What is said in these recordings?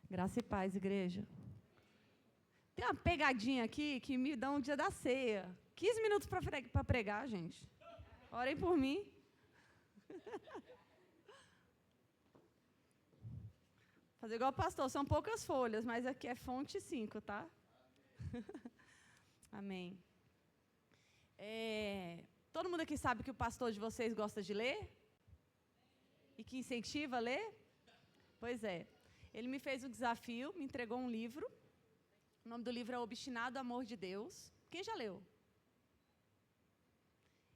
Graça e paz, igreja. Tem uma pegadinha aqui que me dá um dia da ceia. 15 minutos para pregar, gente. Orem por mim. Fazer igual o pastor, são poucas folhas, mas aqui é fonte 5, tá? Amém. Todo mundo aqui sabe que o pastor de vocês gosta de ler? E que incentiva a ler? Pois é. Ele me fez um desafio, me entregou um livro. O nome do livro é Obstinado Amor de Deus. Quem já leu?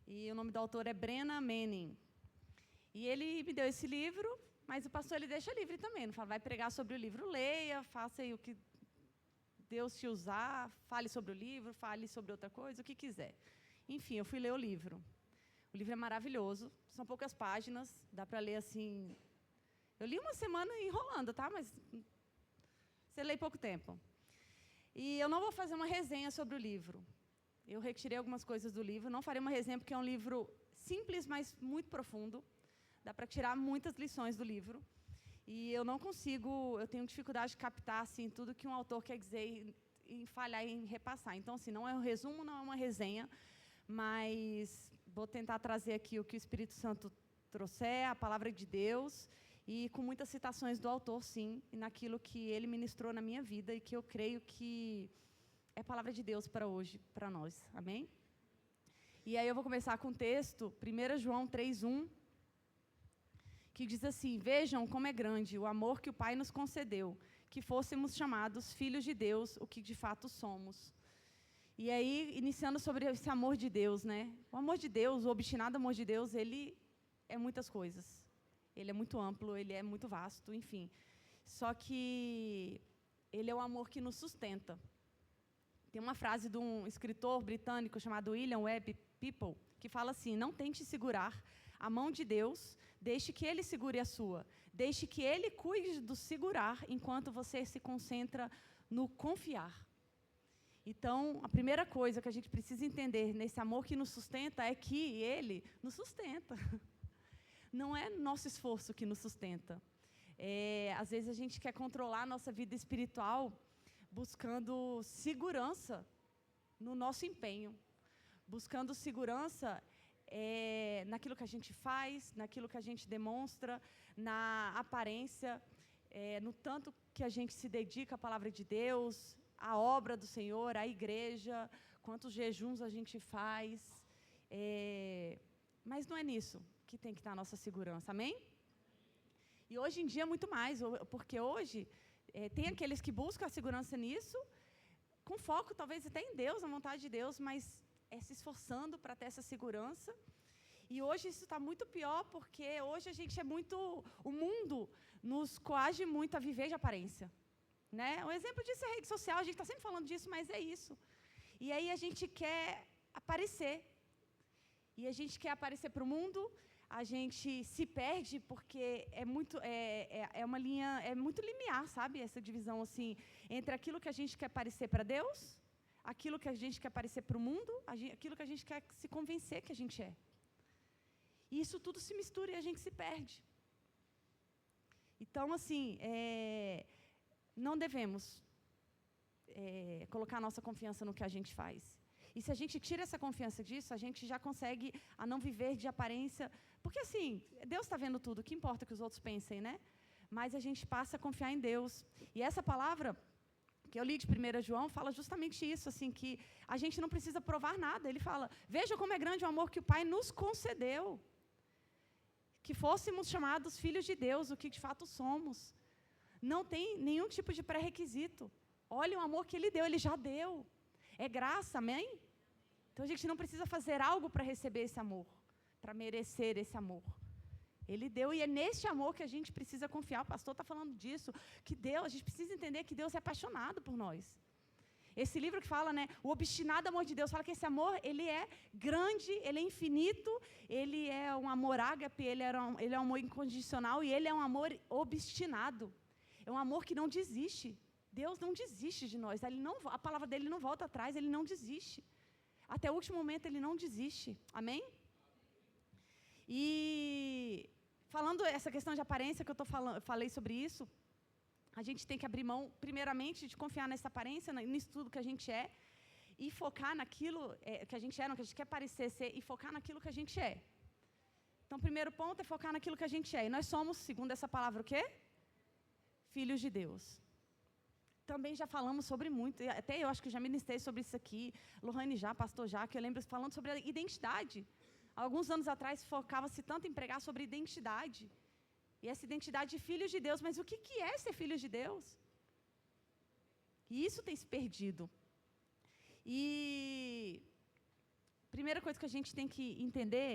E o nome do autor é Brennan Manning. E ele me deu esse livro, mas o pastor ele deixa livre também. Não fala, vai pregar sobre o livro, leia, faça aí o que Deus te usar, fale sobre o livro, fale sobre outra coisa, o que quiser. Enfim, eu fui ler o livro. O livro é maravilhoso, são poucas páginas, dá para ler assim. Eu li uma semana enrolando, tá? Mas você lê pouco tempo. E eu não vou fazer uma resenha sobre o livro. Eu retirei algumas coisas do livro, não farei uma resenha porque é um livro simples, mas muito profundo. Dá para tirar muitas lições do livro. E eu não consigo, eu tenho dificuldade de captar assim, tudo que um autor quer dizer e falhar em repassar. Então, assim, não é um resumo, não é uma resenha, mas vou tentar trazer aqui o que o Espírito Santo trouxer, a palavra de Deus, e com muitas citações do autor, sim, e naquilo que ele ministrou na minha vida e que eu creio que é palavra de Deus para hoje, para nós. Amém? E aí eu vou começar com o texto, 1 João 3:1, que diz assim: vejam como é grande o amor que o Pai nos concedeu, que fôssemos chamados filhos de Deus, o que de fato somos. E aí, iniciando sobre esse amor de Deus, né? O amor de Deus, o obstinado amor de Deus, ele é muitas coisas. Ele é muito amplo, ele é muito vasto, enfim. Só que ele é o amor que nos sustenta. Tem uma frase de um escritor britânico chamado William Webb People, que fala assim: não tente segurar a mão de Deus, deixe que Ele segure a sua. Deixe que Ele cuide do segurar, enquanto você se concentra no confiar. Então, a primeira coisa que a gente precisa entender nesse amor que nos sustenta é que Ele nos sustenta. Não é nosso esforço que nos sustenta. Às vezes a gente quer controlar a nossa vida espiritual buscando segurança no nosso empenho, buscando segurança naquilo que a gente faz, naquilo que a gente demonstra, na aparência, no tanto que a gente se dedica à palavra de Deus, à obra do Senhor, à igreja, quantos jejuns a gente faz. Mas não é nisso que tem que estar a nossa segurança, amém? E hoje em dia muito mais, porque hoje tem aqueles que buscam a segurança nisso, com foco talvez até em Deus, na vontade de Deus, mas se esforçando para ter essa segurança. E hoje isso está muito pior, porque hoje a gente o mundo nos coage muito a viver de aparência. Né? Um exemplo disso é a rede social, a gente está sempre falando disso, mas é isso. E aí a gente quer aparecer. E a gente quer aparecer para o mundo, a gente se perde porque é uma linha, é muito limiar, sabe? Essa divisão assim, entre aquilo que a gente quer parecer para Deus, aquilo que a gente quer parecer para o mundo, aquilo que a gente quer se convencer que a gente é. E isso tudo se mistura e a gente se perde. Então, assim, não devemos colocar a nossa confiança no que a gente faz. E se a gente tira essa confiança disso, a gente já consegue a não viver de aparência. Porque, assim, Deus está vendo tudo, o que importa que os outros pensem, né? Mas a gente passa a confiar em Deus. E essa palavra que eu li de 1 João fala justamente isso, assim, que a gente não precisa provar nada. Ele fala, veja como é grande o amor que o Pai nos concedeu, que fôssemos chamados filhos de Deus, o que de fato somos. Não tem nenhum tipo de pré-requisito. Olha o amor que Ele deu, Ele já deu. É graça, amém? Então a gente não precisa fazer algo para receber esse amor, para merecer esse amor. Ele deu e é neste amor que a gente precisa confiar. O pastor está falando disso, que Deus, a gente precisa entender que Deus é apaixonado por nós. Esse livro que fala, né, o obstinado amor de Deus, fala que esse amor, ele é grande, ele é infinito, ele é um amor ágape, ele é um amor incondicional e ele é um amor obstinado. É um amor que não desiste. Deus não desiste de nós. A palavra dele não volta atrás, ele não desiste. Até o último momento ele não desiste. Amém? E falando essa questão de aparência que eu falei sobre isso, a gente tem que abrir mão, primeiramente, de confiar nessa aparência, nisso tudo que a gente é, e focar naquilo que a gente é, no que a gente quer parecer ser, e focar naquilo que a gente é. Então, o primeiro ponto é focar naquilo que a gente é. E nós somos, segundo essa palavra, o quê? Filhos de Deus. Também já falamos sobre muito, até eu acho que já ministrei sobre isso aqui, Lohane já, pastor já, que eu lembro falando sobre a identidade. Alguns anos atrás focava-se tanto em pregar sobre identidade. E essa identidade de filhos de Deus, mas o que é ser filhos de Deus? E isso tem se perdido. E a primeira coisa que a gente tem que entender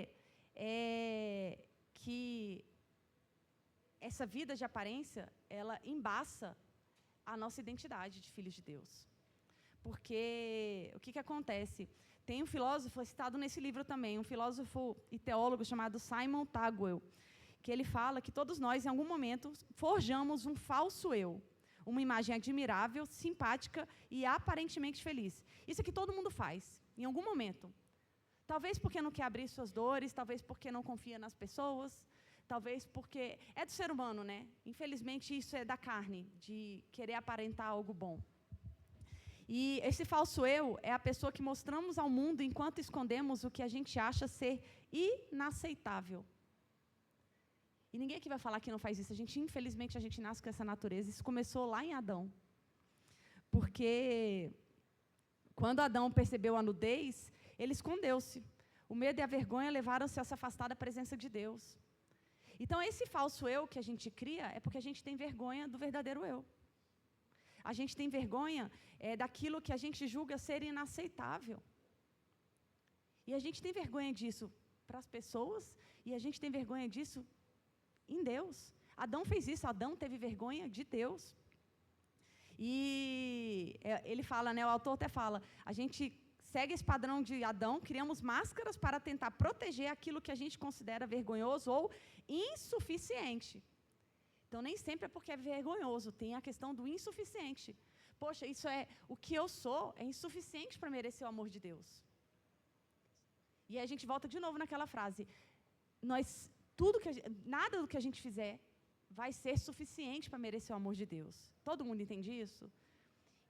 é que essa vida de aparência, ela embaça a nossa identidade de filhos de Deus. Porque o que acontece? Tem um filósofo, citado nesse livro também, um filósofo e teólogo chamado Simon Taguel, que ele fala que todos nós, em algum momento, forjamos um falso eu, uma imagem admirável, simpática e aparentemente feliz. Isso é que todo mundo faz, em algum momento. Talvez porque não quer abrir suas dores, talvez porque não confia nas pessoas, talvez porque é do ser humano, né? Infelizmente, isso é da carne, de querer aparentar algo bom. E esse falso eu é a pessoa que mostramos ao mundo enquanto escondemos o que a gente acha ser inaceitável. E ninguém aqui vai falar que não faz isso. Infelizmente, a gente nasce com essa natureza. Isso começou lá em Adão. Porque quando Adão percebeu a nudez, ele escondeu-se. O medo e a vergonha levaram-se a se afastar da presença de Deus. Então, esse falso eu que a gente cria é porque a gente tem vergonha do verdadeiro eu. A gente tem vergonha daquilo que a gente julga ser inaceitável. E a gente tem vergonha disso para as pessoas e a gente tem vergonha disso em Deus. Adão fez isso, Adão teve vergonha de Deus. E ele fala, né, o autor até fala, a gente segue esse padrão de Adão, criamos máscaras para tentar proteger aquilo que a gente considera vergonhoso ou insuficiente. Então, nem sempre é porque é vergonhoso, tem a questão do insuficiente. Poxa, isso é, o que eu sou é insuficiente para merecer o amor de Deus. E aí a gente volta de novo naquela frase, nada do que a gente fizer vai ser suficiente para merecer o amor de Deus. Todo mundo entende isso?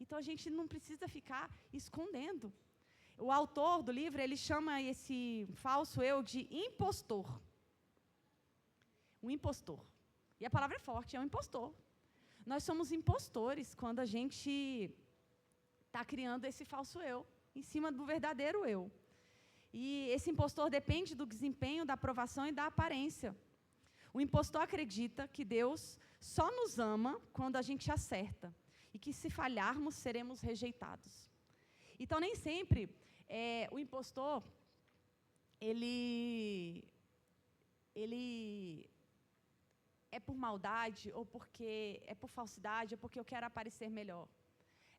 Então, a gente não precisa ficar escondendo. O autor do livro, ele chama esse falso eu de impostor. Um impostor. E a palavra é forte, é um impostor. Nós somos impostores quando a gente está criando esse falso eu, em cima do verdadeiro eu. E esse impostor depende do desempenho, da aprovação e da aparência. O impostor acredita que Deus só nos ama quando a gente acerta e que se falharmos seremos rejeitados. Então, nem sempre o impostor, ele é por maldade, ou porque é por falsidade, ou porque eu quero aparecer melhor.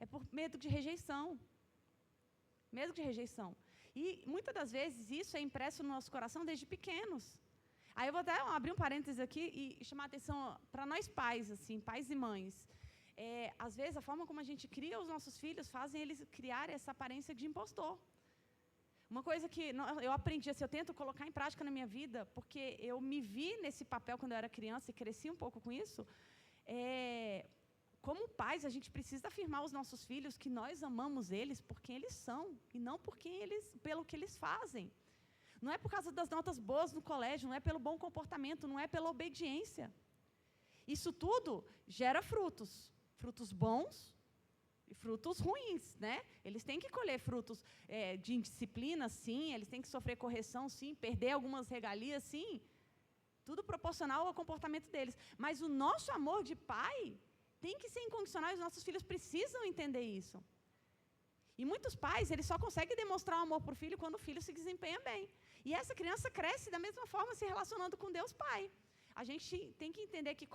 É por medo de rejeição. Medo de rejeição. E, muitas das vezes, isso é impresso no nosso coração desde pequenos. Aí eu vou até abrir um parênteses aqui e chamar a atenção para nós pais, assim, pais e mães. Às vezes, a forma como a gente cria os nossos filhos fazem eles criar essa aparência de impostor. Uma coisa que eu aprendi, assim, eu tento colocar em prática na minha vida, porque eu me vi nesse papel quando eu era criança e cresci um pouco com isso. Como pais, a gente precisa afirmar aos nossos filhos que nós amamos eles por quem eles são e não pelo que eles fazem. Não é por causa das notas boas no colégio, não é pelo bom comportamento, não é pela obediência. Isso tudo gera frutos. Frutos bons e frutos ruins, né? Eles têm que colher frutos de indisciplina, sim, eles têm que sofrer correção, sim, perder algumas regalias, sim. Tudo proporcional ao comportamento deles. Mas o nosso amor de pai tem que ser incondicional e os nossos filhos precisam entender isso. E muitos pais, eles só conseguem demonstrar o amor para o filho quando o filho se desempenha bem. E essa criança cresce da mesma forma se relacionando com Deus Pai. A gente tem que entender que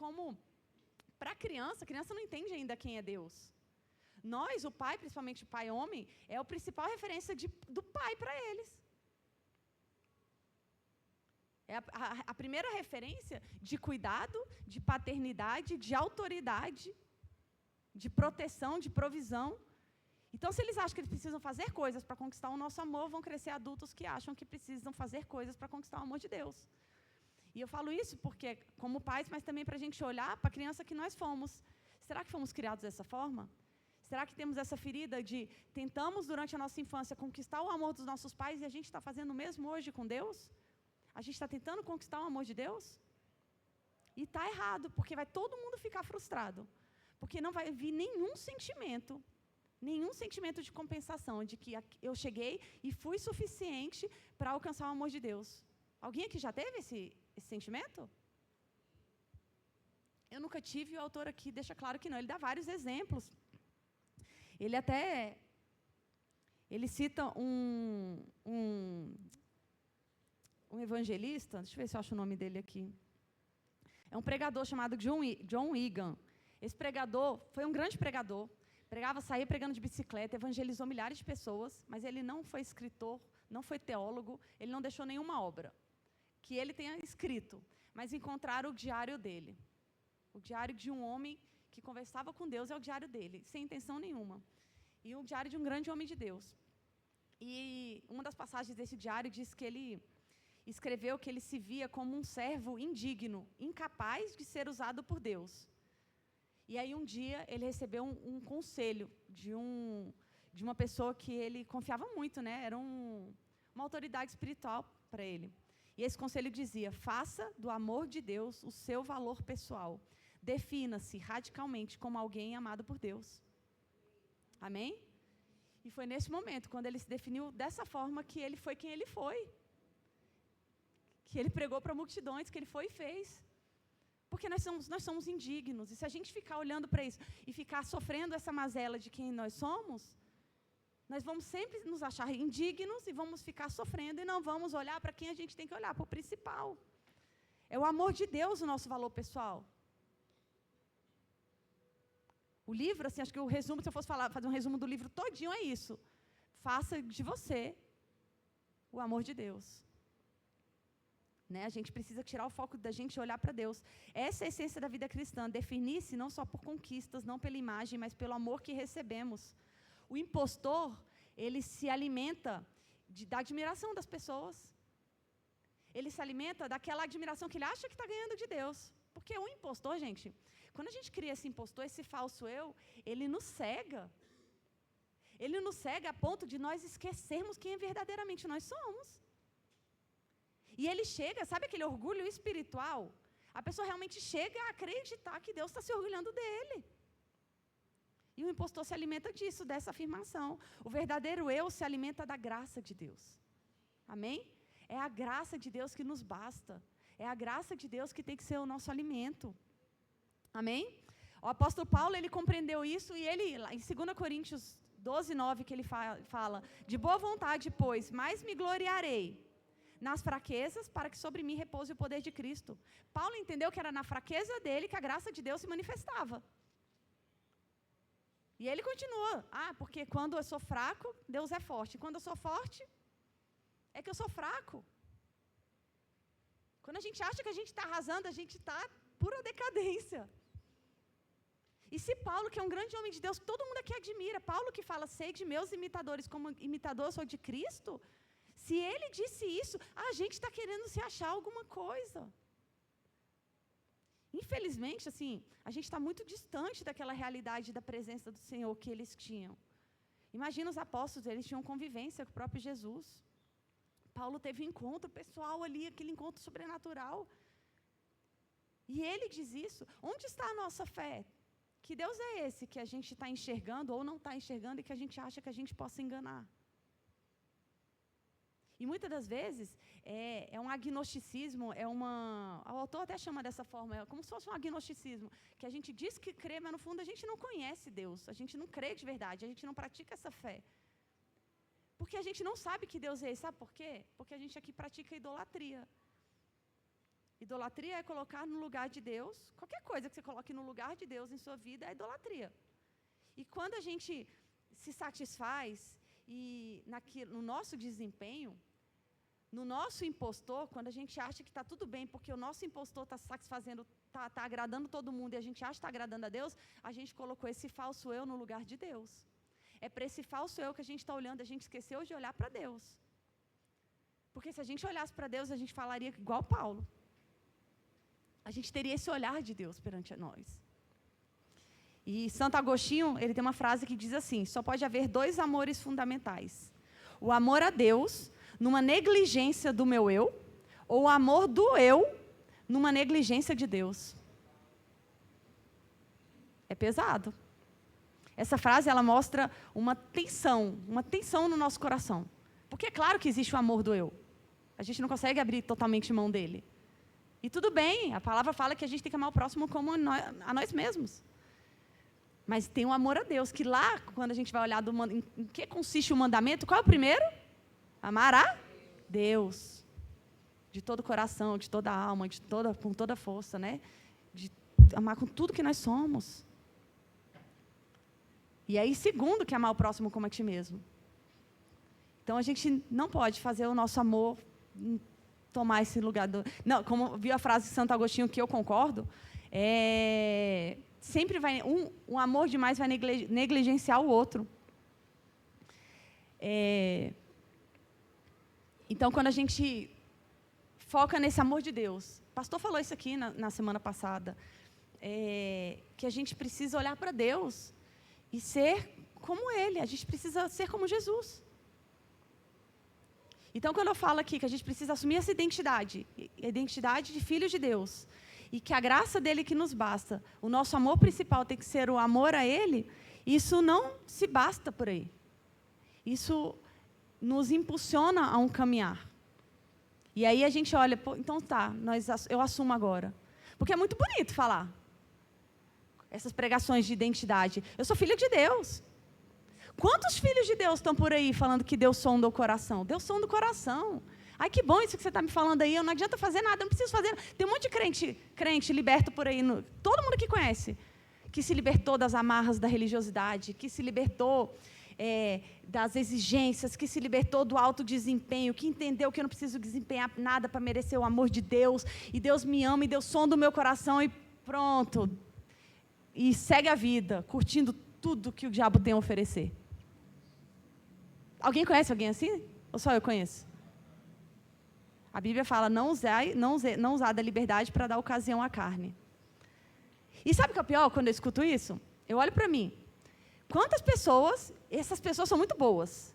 para a criança não entende ainda quem é Deus. Nós, o pai, principalmente o pai homem, é a principal referência do pai para eles. É a primeira referência de cuidado, de paternidade, de autoridade, de proteção, de provisão. Então, se eles acham que eles precisam fazer coisas para conquistar o nosso amor, vão crescer adultos que acham que precisam fazer coisas para conquistar o amor de Deus. E eu falo isso porque, como pais, mas também para a gente olhar para a criança que nós fomos. Será que fomos criados dessa forma? Será que temos essa ferida de tentamos durante a nossa infância conquistar o amor dos nossos pais e a gente está fazendo o mesmo hoje com Deus? A gente está tentando conquistar o amor de Deus? E está errado, porque vai todo mundo ficar frustrado. Porque não vai vir nenhum sentimento de compensação, de que eu cheguei e fui suficiente para alcançar o amor de Deus. Alguém aqui já teve esse sentimento? Eu nunca tive, e o autor aqui deixa claro que não. Ele dá vários exemplos. Ele cita um evangelista, deixa eu ver se eu acho o nome dele aqui. É um pregador chamado John Egan. Esse pregador foi um grande pregador. Saía pregando de bicicleta, evangelizou milhares de pessoas, mas ele não foi escritor, não foi teólogo, ele não deixou nenhuma obra que ele tenha escrito, mas encontraram o diário dele. O diário de um homem que conversava com Deus é o diário dele, sem intenção nenhuma. E o diário de um grande homem de Deus. E uma das passagens desse diário diz que ele escreveu que ele se via como um servo indigno, incapaz de ser usado por Deus. E aí um dia ele recebeu um conselho de uma pessoa que ele confiava muito, né? Era uma autoridade espiritual para ele. E esse conselho dizia: faça do amor de Deus o seu valor pessoal. Defina-se radicalmente como alguém amado por Deus. Amém? E foi nesse momento, quando ele se definiu dessa forma, que ele foi quem ele foi. Que ele pregou para multidões, que ele foi e fez. Porque nós somos indignos. E se a gente ficar olhando para isso e ficar sofrendo essa mazela de quem nós somos, nós vamos sempre nos achar indignos e vamos ficar sofrendo e não vamos olhar para quem a gente tem que olhar, para o principal. É o amor de Deus o nosso valor pessoal. O livro, assim, acho que o resumo, se eu fosse fazer um resumo do livro todinho, é isso. Faça de você o amor de Deus. Né? A gente precisa tirar o foco da gente e olhar para Deus. Essa é a essência da vida cristã, definir-se não só por conquistas, não pela imagem, mas pelo amor que recebemos. O impostor, ele se alimenta da admiração das pessoas. Ele se alimenta daquela admiração que ele acha que está ganhando de Deus. Porque o impostor, gente, quando a gente cria esse impostor, esse falso eu, ele nos cega. Ele nos cega a ponto de nós esquecermos quem verdadeiramente nós somos. E ele chega, sabe aquele orgulho espiritual? A pessoa realmente chega a acreditar que Deus está se orgulhando dele. E o impostor se alimenta disso, dessa afirmação. O verdadeiro eu se alimenta da graça de Deus. Amém? É a graça de Deus que nos basta. É a graça de Deus que tem que ser o nosso alimento. Amém? O apóstolo Paulo, ele compreendeu isso e ele, lá em 2 Coríntios 12, 9, que ele fala: de boa vontade, pois, mais me gloriarei nas fraquezas, para que sobre mim repouse o poder de Cristo. Paulo entendeu que era na fraqueza dele que a graça de Deus se manifestava. E ele continua: porque quando eu sou fraco, Deus é forte. Quando eu sou forte, é que eu sou fraco. Quando a gente acha que a gente está arrasando, a gente está pura decadência. E se Paulo, que é um grande homem de Deus, que todo mundo aqui admira, Paulo que fala: sei de meus imitadores, como imitador sou de Cristo, se ele disse isso, a gente está querendo se achar alguma coisa. Infelizmente, assim, a gente está muito distante daquela realidade da presença do Senhor que eles tinham. Imagina os apóstolos, eles tinham convivência com o próprio Jesus. Paulo teve um encontro pessoal ali, aquele encontro sobrenatural. E ele diz isso. Onde está a nossa fé? Que Deus é esse que a gente está enxergando ou não está enxergando e que a gente acha que a gente possa enganar? E muitas das vezes é um agnosticismo, o autor até chama dessa forma, é como se fosse um agnosticismo, que a gente diz que crê, mas no fundo a gente não conhece Deus, a gente não crê de verdade, a gente não pratica essa fé. Porque a gente não sabe que Deus é esse, sabe por quê? Porque a gente aqui pratica idolatria. Idolatria é colocar no lugar de Deus, qualquer coisa que você coloque no lugar de Deus em sua vida é idolatria. E quando a gente se satisfaz no nosso desempenho, no nosso impostor, quando a gente acha que está tudo bem, porque o nosso impostor está satisfazendo, está agradando todo mundo e a gente acha que está agradando a Deus, a gente colocou esse falso eu no lugar de Deus. É para esse falso eu que a gente está olhando, a gente esqueceu de olhar para Deus. Porque se a gente olhasse para Deus, a gente falaria igual Paulo. A gente teria esse olhar de Deus perante nós. E Santo Agostinho, ele tem uma frase que diz assim: só pode haver 2 amores fundamentais. O amor a Deus, numa negligência do meu eu, ou o amor do eu, numa negligência de Deus. É pesado. Essa frase, ela mostra uma tensão no nosso coração. Porque é claro que existe o amor do eu. A gente não consegue abrir totalmente mão dele. E tudo bem, a palavra fala que a gente tem que amar o próximo como a nós mesmos. Mas tem o amor a Deus, que lá, quando a gente vai olhar em que consiste o mandamento, qual é o primeiro? Amar a Deus. De todo o coração, de toda a alma, com toda a força, né? De amar com tudo que nós somos. E aí, segundo, que é amar o próximo como a ti mesmo. Então, a gente não pode fazer o nosso amor tomar esse lugar do... Não, como viu a frase de Santo Agostinho, que eu concordo, sempre vai... Um amor demais vai negligenciar o outro. Então, quando a gente foca nesse amor de Deus... O pastor falou isso aqui na semana passada, que a gente precisa olhar para Deus e ser como Ele. A gente precisa ser como Jesus. Então, quando eu falo aqui que a gente precisa assumir essa identidade, a identidade de filhos de Deus, e que a graça dele que nos basta, o nosso amor principal tem que ser o amor a Ele, isso não se basta por aí. Isso nos impulsiona a um caminhar. E aí a gente olha, pô, então tá, eu assumo agora. Porque é muito bonito falar essas pregações de identidade. Eu sou filho de Deus. Quantos filhos de Deus estão por aí falando que Deus sonda o coração? Deus sonda o coração. Ai, que bom isso que você está me falando aí, eu não adianta fazer nada, eu não preciso fazer nada. Tem um monte de crente liberto por aí, todo mundo que conhece, que se libertou das amarras da religiosidade, que se libertou das exigências, que se libertou do alto desempenho, que entendeu que eu não preciso desempenhar nada para merecer o amor de Deus, e Deus me ama, e Deus sonda o meu coração, e pronto. E segue a vida, curtindo tudo que o diabo tem a oferecer. Alguém conhece alguém assim? Ou só eu conheço? A Bíblia fala, não usar da liberdade para dar ocasião à carne. E sabe o que é o pior quando eu escuto isso? Eu olho para mim. Quantas pessoas, essas pessoas são muito boas.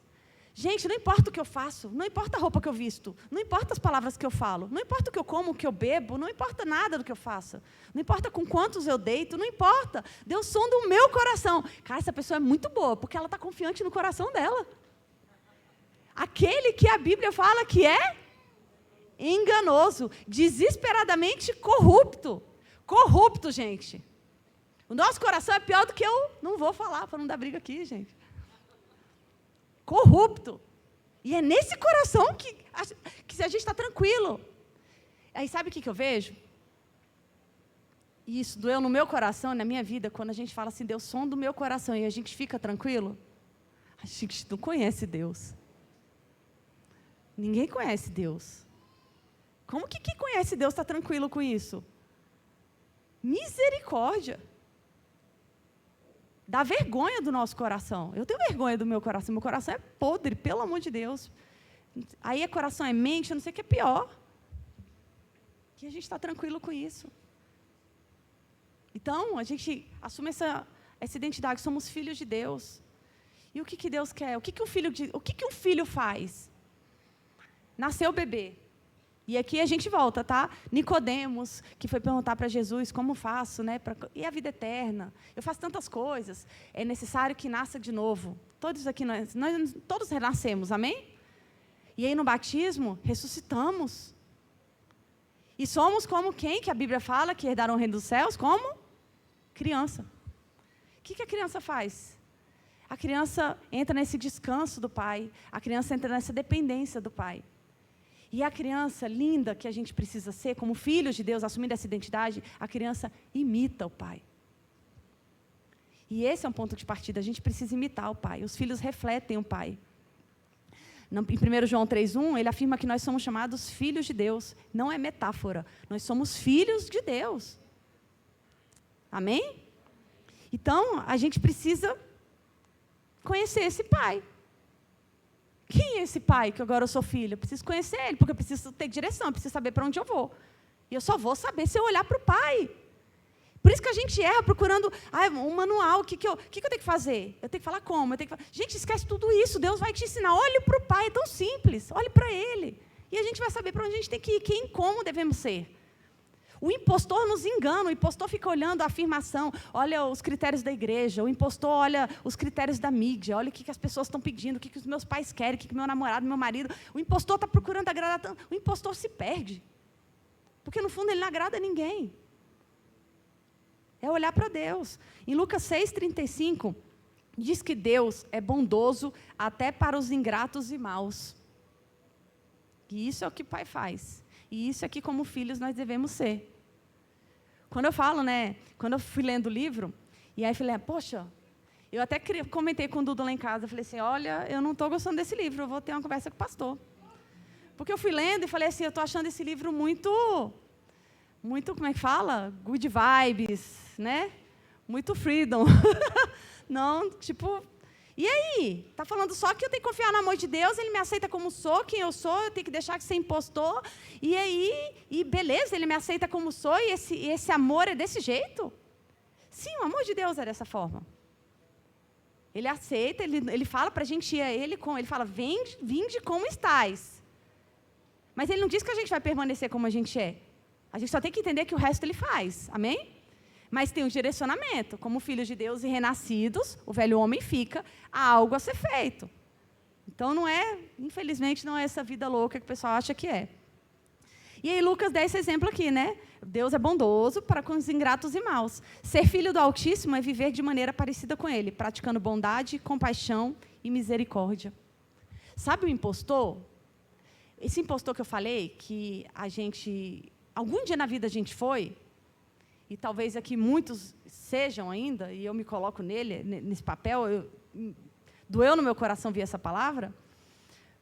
Gente, não importa o que eu faço, não importa a roupa que eu visto, não importa as palavras que eu falo, não importa o que eu como, o que eu bebo, não importa nada do que eu faço, não importa com quantos eu deito, não importa. Deus sonda o meu coração. Cara, essa pessoa é muito boa, porque ela está confiante no coração dela. Aquele que a Bíblia fala que é enganoso, desesperadamente corrupto. Corrupto, gente. O nosso coração é pior do que eu não vou falar, para não dar briga aqui, gente. Corrupto. E é nesse coração que a gente está tranquilo. Aí sabe o que eu vejo? E isso doeu no meu coração, na minha vida, quando a gente fala assim, Deus sonda o meu coração, e a gente fica tranquilo. A gente não conhece Deus. Ninguém conhece Deus. Como que quem conhece Deus está tranquilo com isso? Misericórdia. Dá vergonha do nosso coração. Eu tenho vergonha do meu coração. Meu coração é podre, pelo amor de Deus. Aí é coração, é mente, eu não sei o que é pior. Que a gente está tranquilo com isso. Então, a gente assume essa identidade, somos filhos de Deus. E o que Deus quer? O que um filho faz? Nasceu o bebê. E aqui a gente volta, tá? Nicodemos, que foi perguntar para Jesus, como faço, né? E a vida eterna? Eu faço tantas coisas. É necessário que nasça de novo. Todos aqui, nós todos renascemos, amém? E aí no batismo, ressuscitamos. E somos como quem que a Bíblia fala que herdaram o reino dos céus? Como? Criança. O que a criança faz? A criança entra nesse descanso do pai. A criança entra nessa dependência do pai. E a criança linda que a gente precisa ser, como filhos de Deus, assumindo essa identidade, a criança imita o pai. E esse é um ponto de partida, a gente precisa imitar o pai. Os filhos refletem o pai. Em 1 João 3,1, ele afirma que nós somos chamados filhos de Deus. Não é metáfora, nós somos filhos de Deus. Amém? Então, a gente precisa conhecer esse pai. Quem é esse pai que agora eu sou filha? Eu preciso conhecer ele, porque eu preciso ter direção, eu preciso saber para onde eu vou. E eu só vou saber se eu olhar para o pai. Por isso que a gente erra procurando um manual, o que eu tenho que fazer? Eu tenho que falar como? Gente, esquece tudo isso, Deus vai te ensinar. Olhe para o Pai, é tão simples, olhe para Ele. E a gente vai saber para onde a gente tem que ir, quem e como devemos ser. O impostor nos engana, o impostor fica olhando a afirmação, olha os critérios da igreja, o impostor olha os critérios da mídia, olha o que as pessoas estão pedindo, o que os meus pais querem, o que meu namorado, meu marido. O impostor está procurando agradar tanto, o impostor se perde. Porque no fundo ele não agrada ninguém. É olhar para Deus. Em Lucas 6,35, diz que Deus é bondoso até para os ingratos e maus. E isso é o que o Pai faz. E isso é que, como filhos, nós devemos ser. Quando eu falo, quando eu fui lendo o livro, e aí falei, poxa, eu até comentei com o Dudu lá em casa, falei assim, olha, eu não estou gostando desse livro, eu vou ter uma conversa com o pastor. Porque eu fui lendo e falei assim, eu estou achando esse livro muito, como é que fala? Good vibes, né? Muito freedom. Não, tipo... E aí? Está falando só que eu tenho que confiar no amor de Deus, Ele me aceita como sou, quem eu sou, eu tenho que deixar de ser impostor. E aí, beleza, Ele me aceita como sou, e esse amor é desse jeito? Sim, o amor de Deus é dessa forma. Ele aceita, Ele fala para a gente ir a Ele, Ele fala, vinde como estais. Mas Ele não diz que a gente vai permanecer como a gente é. A gente só tem que entender que o resto Ele faz, amém? Mas tem um direcionamento, como filhos de Deus e renascidos, o velho homem fica, há algo a ser feito. Então, infelizmente, não é essa vida louca que o pessoal acha que é. E aí, Lucas dá esse exemplo aqui, Deus é bondoso para com os ingratos e maus. Ser filho do Altíssimo é viver de maneira parecida com Ele, praticando bondade, compaixão e misericórdia. Sabe o impostor? Esse impostor que eu falei, que algum dia na vida a gente foi, e talvez aqui muitos sejam ainda, e eu me coloco nesse papel, doeu no meu coração ver essa palavra,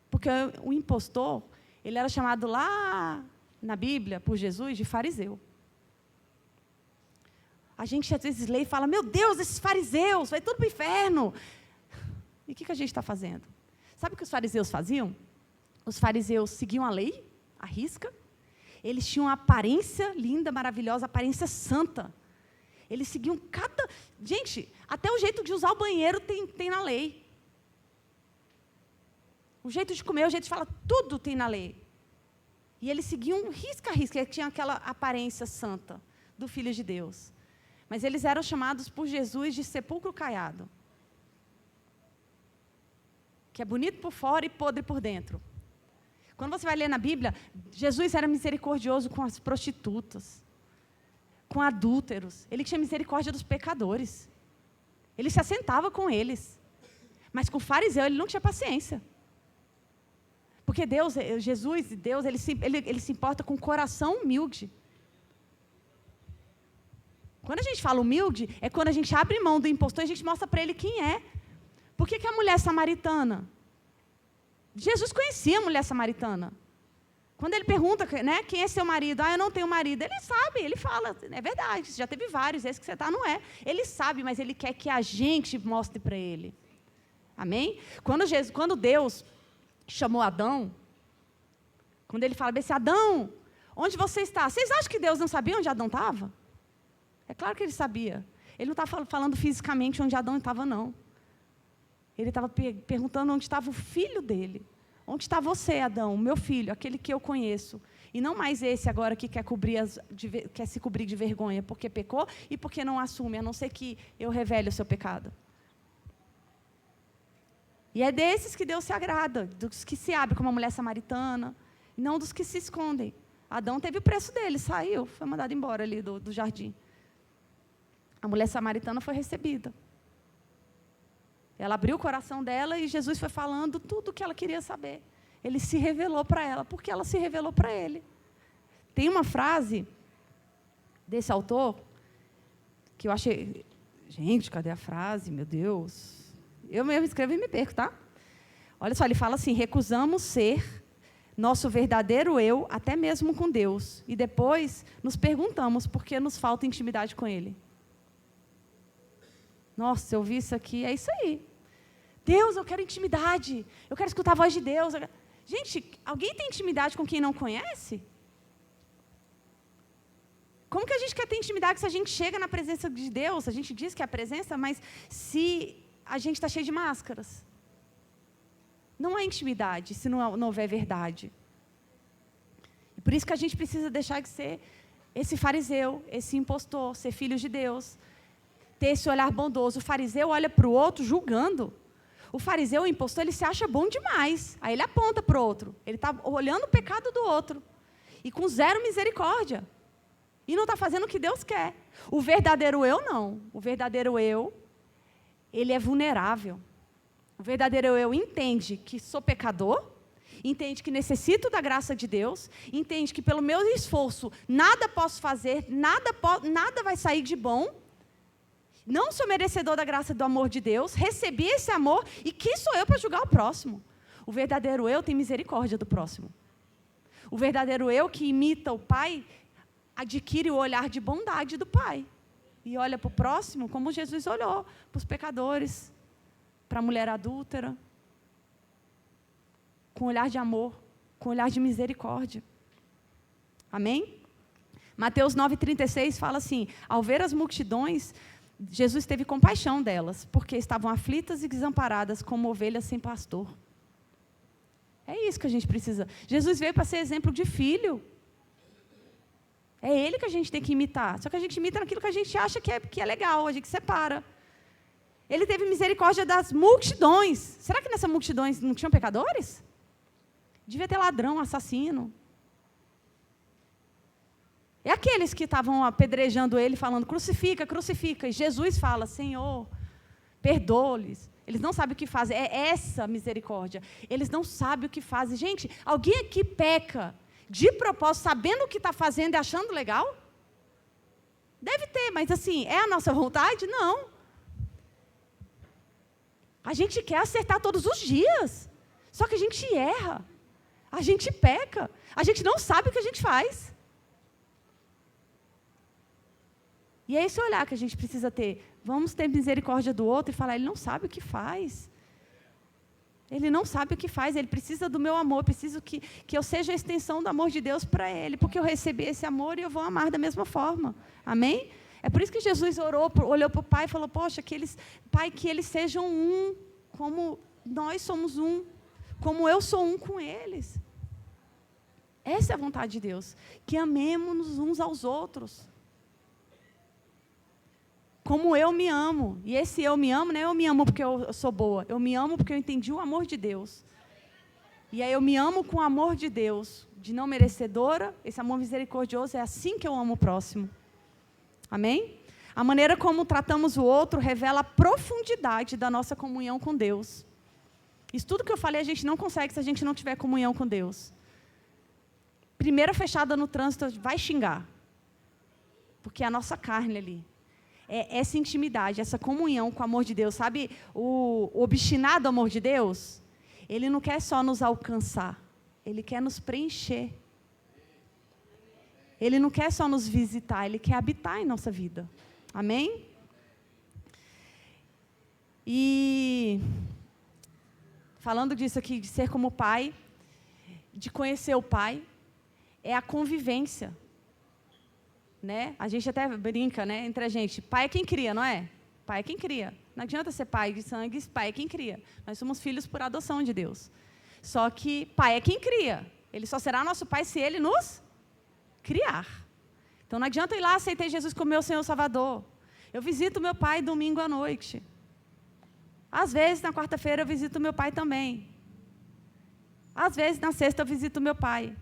porque o impostor, ele era chamado lá na Bíblia, por Jesus, de fariseu. A gente às vezes lê e fala, meu Deus, esses fariseus, vai tudo para o inferno. E o que a gente está fazendo? Sabe o que os fariseus faziam? Os fariseus seguiam a lei, à risca. Eles tinham uma aparência linda, maravilhosa, aparência santa. Eles seguiam Gente, até o jeito de usar o banheiro tem na lei. O jeito de comer, o jeito de falar, tudo tem na lei. E eles seguiam risca a risca, tinham aquela aparência santa do Filho de Deus. Mas eles eram chamados por Jesus de sepulcro caiado. Que é bonito por fora e podre por dentro. Quando você vai ler na Bíblia, Jesus era misericordioso com as prostitutas, com adúlteros. Ele tinha misericórdia dos pecadores. Ele se assentava com eles. Mas com o fariseu, ele não tinha paciência. Porque Jesus, ele se importa com coração humilde. Quando a gente fala humilde, é quando a gente abre mão do impostor e a gente mostra para ele quem é. Por que a mulher samaritana? Jesus conhecia a mulher samaritana. Quando ele pergunta, quem é seu marido? Eu não tenho marido. Ele sabe, ele fala, é verdade, já teve vários, esse que você está não é. Ele sabe, mas ele quer que a gente mostre para ele. Amém? Quando Deus chamou Adão, quando ele fala assim, Adão, onde você está? Vocês acham que Deus não sabia onde Adão estava? É claro que ele sabia. Ele não estava falando fisicamente onde Adão estava, não. Ele estava perguntando onde estava o filho dele. Onde está você, Adão, o meu filho, aquele que eu conheço? E não mais esse agora que quer se cobrir de vergonha, porque pecou e porque não assume, a não ser que eu revele o seu pecado. E é desses que Deus se agrada, dos que se abrem como a mulher samaritana, e não dos que se escondem. Adão teve o preço dele, saiu, foi mandado embora ali do jardim. A mulher samaritana foi recebida. Ela abriu o coração dela e Jesus foi falando tudo o que ela queria saber. Ele se revelou para ela, porque ela se revelou para ele. Tem uma frase desse autor, que eu achei... Gente, cadê a frase? Meu Deus. Eu mesmo escrevo e me perco, tá? Olha só, ele fala assim, recusamos ser nosso verdadeiro eu, até mesmo com Deus. E depois nos perguntamos por que nos falta intimidade com Ele. Nossa, eu vi isso aqui, é isso aí. Deus, eu quero intimidade. Eu quero escutar a voz de Deus. Gente, alguém tem intimidade com quem não conhece? Como que a gente quer ter intimidade se a gente chega na presença de Deus? A gente diz que é a presença, mas se a gente está cheio de máscaras. Não há intimidade se não houver verdade. E por isso que a gente precisa deixar de ser esse fariseu, esse impostor, ser filho de Deus, ter esse olhar bondoso. O fariseu olha para o outro julgando. O fariseu, o impostor, ele se acha bom demais. Aí ele aponta para o outro. Ele está olhando o pecado do outro. E com zero misericórdia. E não está fazendo o que Deus quer. O verdadeiro eu, não. O verdadeiro eu, ele é vulnerável. O verdadeiro eu entende que sou pecador, entende que necessito da graça de Deus, entende que pelo meu esforço nada posso fazer, nada vai sair de bom, não sou merecedor da graça e do amor de Deus, recebi esse amor e quem sou eu para julgar o próximo? O verdadeiro eu tem misericórdia do próximo. O verdadeiro eu que imita o Pai adquire o olhar de bondade do Pai e olha para o próximo como Jesus olhou para os pecadores, para a mulher adúltera, com olhar de amor, com olhar de misericórdia. Amém? Mateus 9,36 fala assim, ao ver as multidões, Jesus teve compaixão delas, porque estavam aflitas e desamparadas, como ovelhas sem pastor. É isso que a gente precisa. Jesus veio para ser exemplo de filho. É Ele que a gente tem que imitar. Só que a gente imita naquilo que a gente acha que é legal, a gente separa. Ele teve misericórdia das multidões. Será que nessas multidões não tinham pecadores? Devia ter ladrão, assassino. É aqueles que estavam apedrejando ele, falando, crucifica, crucifica. E Jesus fala, Senhor, perdoa-lhes. Eles não sabem o que fazem. É essa misericórdia. Eles não sabem o que fazem. Gente, alguém aqui peca de propósito, sabendo o que está fazendo e achando legal? Deve ter, mas assim, é a nossa vontade? Não. A gente quer acertar todos os dias. Só que a gente erra. A gente peca. A gente não sabe o que a gente faz. E é esse olhar que a gente precisa ter. Vamos ter misericórdia do outro e falar, ele não sabe o que faz. Ele não sabe o que faz, ele precisa do meu amor, preciso que eu seja a extensão do amor de Deus para ele, porque eu recebi esse amor e eu vou amar da mesma forma. Amém? É por isso que Jesus olhou para o Pai e falou, poxa, Pai, que eles sejam um, como nós somos um, como eu sou um com eles. Essa é a vontade de Deus, que amemos uns aos outros. Como eu me amo. E esse eu me amo, não é eu me amo porque eu sou boa. Eu me amo porque eu entendi o amor de Deus. E aí eu me amo com o amor de Deus, de não merecedora. Esse amor misericordioso é assim que eu amo o próximo. Amém? A maneira como tratamos o outro revela a profundidade da nossa comunhão com Deus. Isso tudo que eu falei a gente não consegue se a gente não tiver comunhão com Deus. Primeira fechada no trânsito, vai xingar. Porque é a nossa carne ali. É essa intimidade, essa comunhão com o amor de Deus. Sabe, o obstinado amor de Deus, ele não quer só nos alcançar, ele quer nos preencher. Ele não quer só nos visitar, ele quer habitar em nossa vida. Amém? E, falando disso aqui, de ser como pai, de conhecer o pai, é a convivência. Né? A gente até brinca, né, entre a gente. Pai é quem cria, não é? Pai é quem cria. Não adianta ser pai de sangue, pai é quem cria. Nós somos filhos por adoção de Deus. Só que pai é quem cria. Ele só será nosso pai se ele nos criar. Então não adianta ir lá aceitar Jesus como meu Senhor Salvador. Eu visito meu pai domingo à noite. Às vezes, na quarta-feira, eu visito meu pai também. Às vezes, na sexta, eu visito meu pai.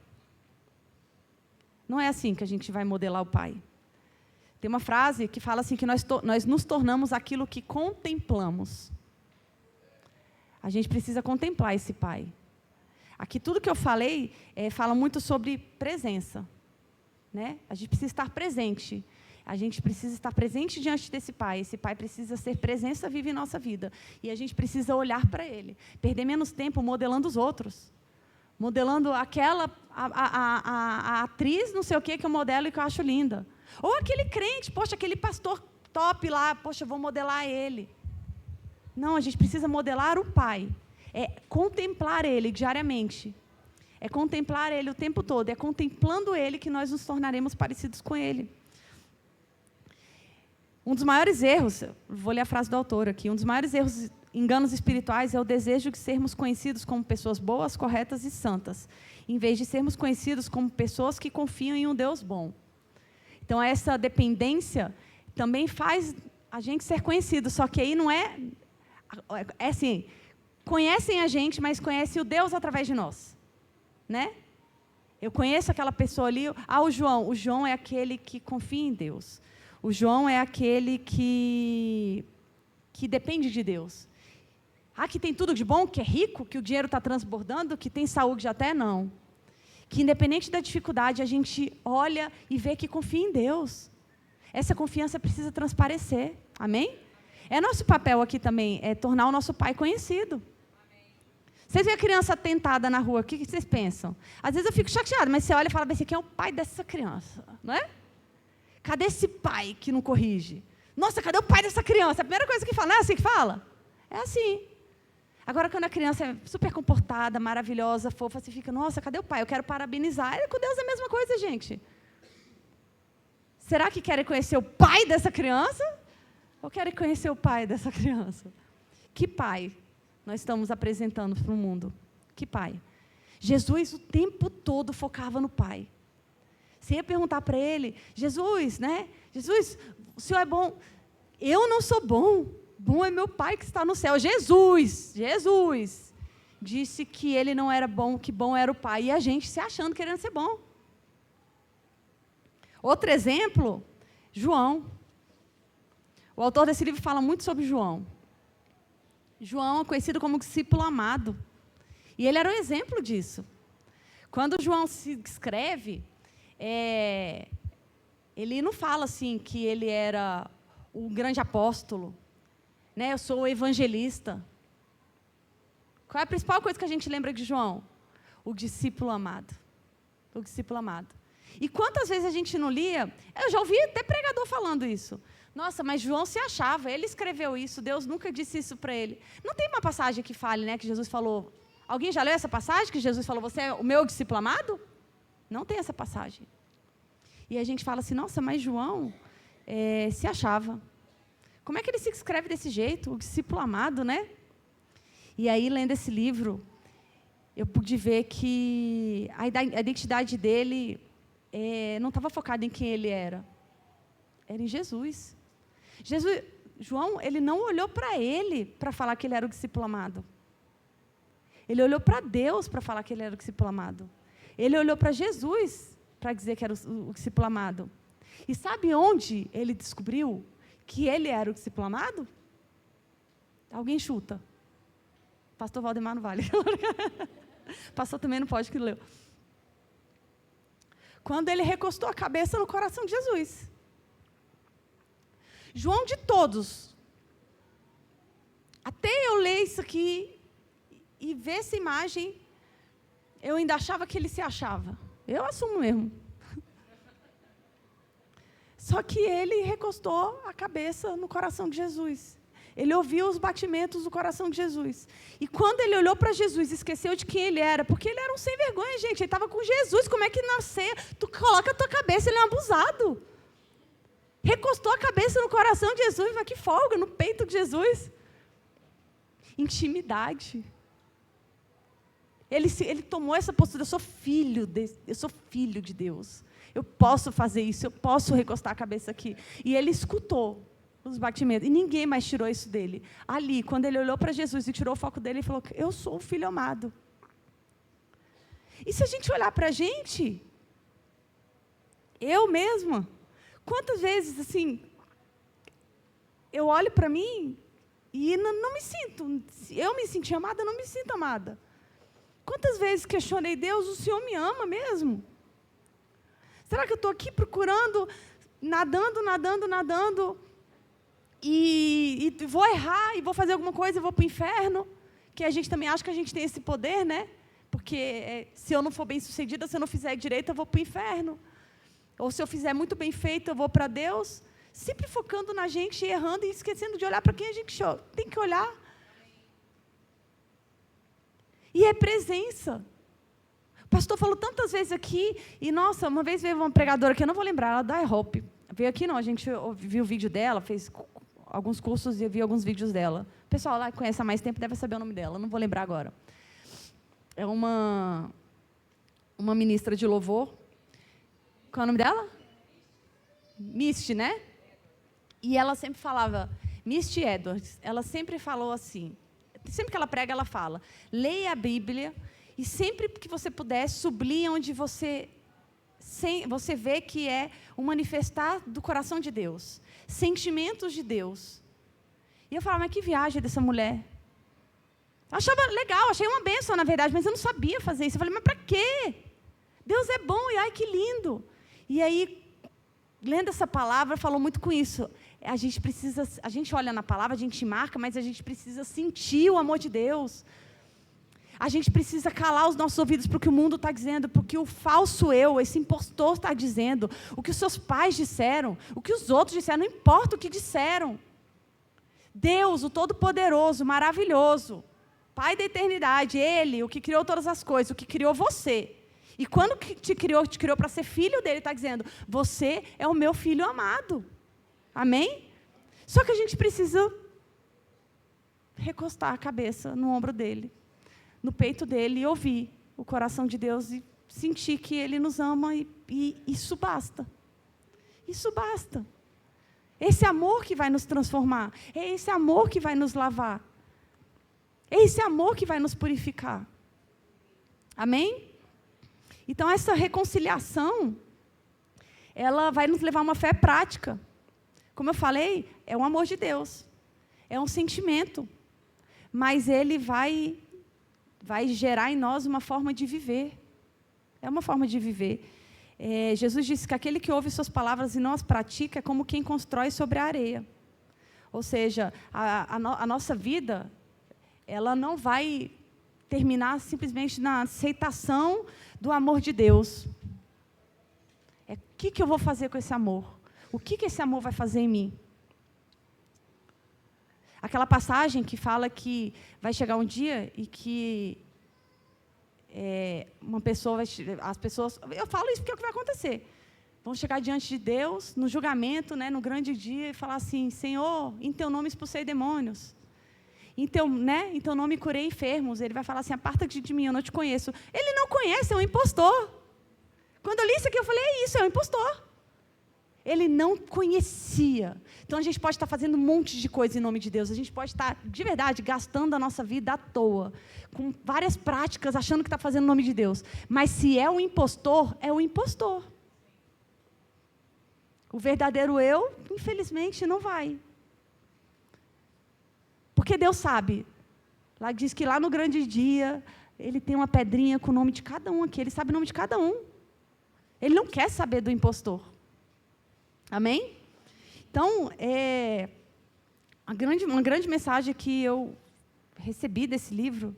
Não é assim que a gente vai modelar o Pai. Tem uma frase que fala assim, que nós nos tornamos aquilo que contemplamos. A gente precisa contemplar esse Pai. Aqui tudo que eu falei, fala muito sobre presença. Né? A gente precisa estar presente. A gente precisa estar presente diante desse Pai. Esse Pai precisa ser presença viva em nossa vida. E a gente precisa olhar para Ele. Perder menos tempo modelando os outros. Modelando aquela, a atriz, não sei o que eu modelo e que eu acho linda. Ou aquele crente, poxa, aquele pastor top lá, poxa, eu vou modelar ele. Não, a gente precisa modelar o Pai. É contemplar Ele diariamente. É contemplar Ele o tempo todo. É contemplando Ele que nós nos tornaremos parecidos com Ele. Um dos maiores erros, vou ler a frase do autor aqui, um dos maiores erros, enganos espirituais é o desejo de sermos conhecidos como pessoas boas, corretas e santas, em vez de sermos conhecidos como pessoas que confiam em um Deus bom. Então, essa dependência também faz a gente ser conhecido, só que aí não é assim, conhecem a gente, mas conhecem o Deus através de nós, né? Eu conheço aquela pessoa ali, o João é aquele que confia em Deus. O João é aquele que depende de Deus. Que tem tudo de bom, que é rico, que o dinheiro está transbordando, que tem saúde até, não. Que independente da dificuldade, a gente olha e vê que confia em Deus. Essa confiança precisa transparecer. Amém? É nosso papel aqui também, é tornar o nosso Pai conhecido. Vocês veem a criança tentada na rua, o que vocês pensam? Às vezes eu fico chateada, mas você olha e fala, esse aqui é o pai dessa criança, não é? Cadê esse pai que não corrige? Nossa, cadê o pai dessa criança? A primeira coisa que fala, não é assim que fala? É assim. Agora, quando a criança é super comportada, maravilhosa, fofa, você fica, nossa, cadê o pai? Eu quero parabenizar. Com Deus é a mesma coisa, gente. Será que querem conhecer o pai dessa criança? Ou querem conhecer o pai dessa criança? Que pai nós estamos apresentando para o mundo? Que pai? Jesus o tempo todo focava no pai. Você ia perguntar para ele, Jesus, né? Jesus, o Senhor é bom. Eu não sou bom. Bom é meu Pai que está no céu. Jesus disse que ele não era bom, que bom era o Pai. E a gente se achando, querendo ser bom. Outro exemplo, João. O autor desse livro fala muito sobre João. João é conhecido como discípulo amado. E ele era um exemplo disso. Quando João se escreve, ele não fala assim que ele era o grande apóstolo, né? Eu sou o evangelista. Qual é a principal coisa que a gente lembra de João? O discípulo amado. O discípulo amado. E quantas vezes a gente não lia? Eu já ouvi até pregador falando isso. Nossa, mas João se achava, ele escreveu isso, Deus nunca disse isso para ele. Não tem uma passagem que fale, né, que Jesus falou. Alguém já leu essa passagem que Jesus falou, você é o meu discípulo amado? Não tem essa passagem. E a gente fala assim, nossa, mas João se achava. Como é que ele se escreve desse jeito? O discípulo amado, né? E aí, lendo esse livro, eu pude ver que a identidade dele não estava focada em quem ele era. Era em Jesus. João, ele não olhou para ele para falar que ele era o discípulo amado. Ele olhou para Deus para falar que ele era o discípulo amado. Ele olhou para Jesus para dizer que era o discípulo amado. E sabe onde ele descobriu que ele era o discípulo amado? Alguém chuta. Pastor Valdemar não vale. Pastor também não pode, que leu. Quando ele recostou a cabeça no coração de Jesus. João de todos. Até eu ler isso aqui e ver essa imagem, eu ainda achava que ele se achava. Eu assumo mesmo. Só que ele recostou a cabeça no coração de Jesus. Ele ouviu os batimentos do coração de Jesus. E quando ele olhou para Jesus, esqueceu de quem ele era, porque ele era um sem vergonha, gente. Ele estava com Jesus. Como é que nascer? Tu coloca a tua cabeça, ele é um abusado. Recostou a cabeça no coração de Jesus, mas que folga, no peito de Jesus. Intimidade. Ele tomou essa postura, eu sou filho de Deus. Eu posso fazer isso, eu posso recostar a cabeça aqui. E ele escutou os batimentos, e ninguém mais tirou isso dele. Ali, quando ele olhou para Jesus e tirou o foco dele, ele falou, eu sou o filho amado. E se a gente olhar para a gente, eu mesma, quantas vezes, assim, eu olho para mim e não me sinto, eu me senti amada, não me sinto amada. Quantas vezes questionei Deus, o Senhor me ama mesmo? Será que eu estou aqui procurando, nadando, e vou errar, e vou fazer alguma coisa, e vou para o inferno? Que a gente também acha que a gente tem esse poder, né? Porque se eu não for bem sucedida, se eu não fizer direito, eu vou para o inferno. Ou se eu fizer muito bem feito, eu vou para Deus. Sempre focando na gente, errando e esquecendo de olhar para quem a gente tem que olhar. E é presença. O pastor falou tantas vezes aqui, e nossa, uma vez veio uma pregadora que eu não vou lembrar, ela da IHOP, Veio aqui não, a gente viu o vídeo dela, fez alguns cursos e viu alguns vídeos dela. O pessoal lá que conhece há mais tempo deve saber o nome dela, não vou lembrar agora. É uma ministra de louvor. Qual é o nome dela? Misty, né? E ela sempre falava, Misty Edwards, ela sempre falou assim, sempre que ela prega, ela fala, leia a Bíblia e sempre que você puder, sublinha onde você vê que é um manifestar do coração de Deus, sentimentos de Deus. E eu falava, mas que viagem dessa mulher. Eu achava legal, achei uma bênção, na verdade, mas eu não sabia fazer isso. Eu falei, mas para quê? Deus é bom e ai, que lindo. E aí, lendo essa palavra, falou muito com isso. A gente olha na palavra, a gente marca, mas a gente precisa sentir o amor de Deus. A gente precisa calar os nossos ouvidos para o que o mundo está dizendo, para o que o falso eu, esse impostor está dizendo, o que os seus pais disseram, o que os outros disseram, não importa o que disseram. Deus, o Todo-Poderoso, maravilhoso, Pai da eternidade, Ele, o que criou todas as coisas, o que criou você. E quando te criou para ser filho dele, está dizendo, você é o meu filho amado. Amém? Só que a gente precisa recostar a cabeça no ombro dele, no peito dele e ouvir o coração de Deus e sentir que Ele nos ama e isso basta. Isso basta. Esse amor que vai nos transformar, é esse amor que vai nos lavar, é esse amor que vai nos purificar. Amém? Então, essa reconciliação, ela vai nos levar a uma fé prática. Como eu falei, é um amor de Deus, é um sentimento, mas ele vai gerar em nós uma forma de viver. É uma forma de viver. Jesus disse que aquele que ouve suas palavras e não as pratica é como quem constrói sobre a areia. Ou seja, a nossa vida, ela não vai terminar simplesmente na aceitação do amor de Deus. O que eu vou fazer com esse amor? O que esse amor vai fazer em mim? Aquela passagem que fala que vai chegar um dia e que uma pessoa as pessoas, eu falo isso porque é o que vai acontecer. Vão chegar diante de Deus, no julgamento, né, no grande dia, e falar assim, Senhor, em teu nome expulsei demônios. Em teu nome curei enfermos. Ele vai falar assim, aparta-te de mim, eu não te conheço. Ele não conhece, é um impostor. Quando eu li isso aqui, eu falei, é isso, é um impostor. Ele não conhecia. Então, a gente pode estar fazendo um monte de coisa em nome de Deus. A gente pode estar, de verdade, gastando a nossa vida à toa, com várias práticas, achando que está fazendo em nome de Deus. Mas se é um impostor, é um impostor. O verdadeiro eu, infelizmente, não vai. Porque Deus sabe. Lá diz que lá no grande dia, Ele tem uma pedrinha com o nome de cada um aqui. Ele sabe o nome de cada um. Ele não quer saber do impostor. Amém? Então, uma grande mensagem que eu recebi desse livro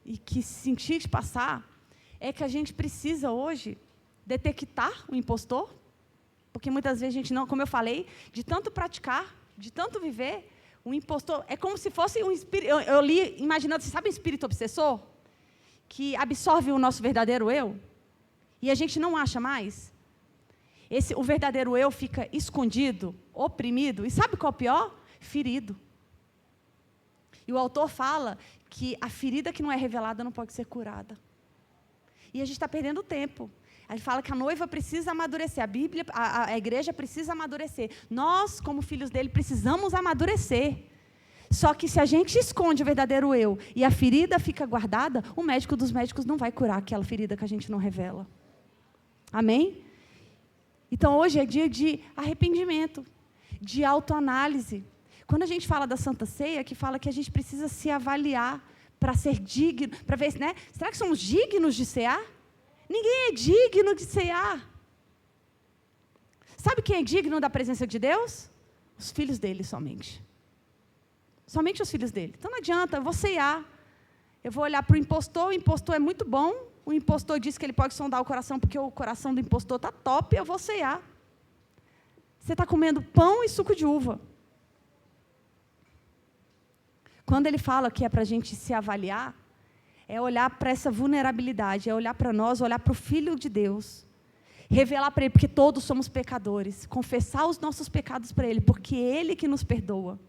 e que senti de passar é que a gente precisa hoje detectar o impostor, porque muitas vezes a gente não, como eu falei, de tanto praticar, de tanto viver, o impostor é como se fosse um espírito. Eu li imaginando, você sabe um espírito obsessor que absorve o nosso verdadeiro eu e a gente não acha mais? O verdadeiro eu fica escondido, oprimido, e sabe qual é o pior? Ferido. E o autor fala que a ferida que não é revelada não pode ser curada. E a gente está perdendo tempo. Ele fala que a noiva precisa amadurecer, a Bíblia, a igreja precisa amadurecer. Nós, como filhos dele, precisamos amadurecer. Só que se a gente esconde o verdadeiro eu e a ferida fica guardada, o médico dos médicos não vai curar aquela ferida que a gente não revela. Amém? Então, hoje é dia de arrependimento, de autoanálise. Quando a gente fala da Santa Ceia, que fala que a gente precisa se avaliar para ser digno, para ver, né? Será que somos dignos de cear? Ninguém é digno de cear. Sabe quem é digno da presença de Deus? Os filhos dele somente. Somente os filhos dele. Então não adianta, eu vou cear. Eu vou olhar para o impostor é muito bom. O impostor diz que ele pode sondar o coração porque o coração do impostor está top, eu vou cear. Você está comendo pão e suco de uva. Quando ele fala que é para a gente se avaliar, é olhar para essa vulnerabilidade, é olhar para nós, olhar para o Filho de Deus Revelar para Ele, porque todos somos pecadores. Confessar os nossos pecados para Ele, porque é Ele que nos perdoa.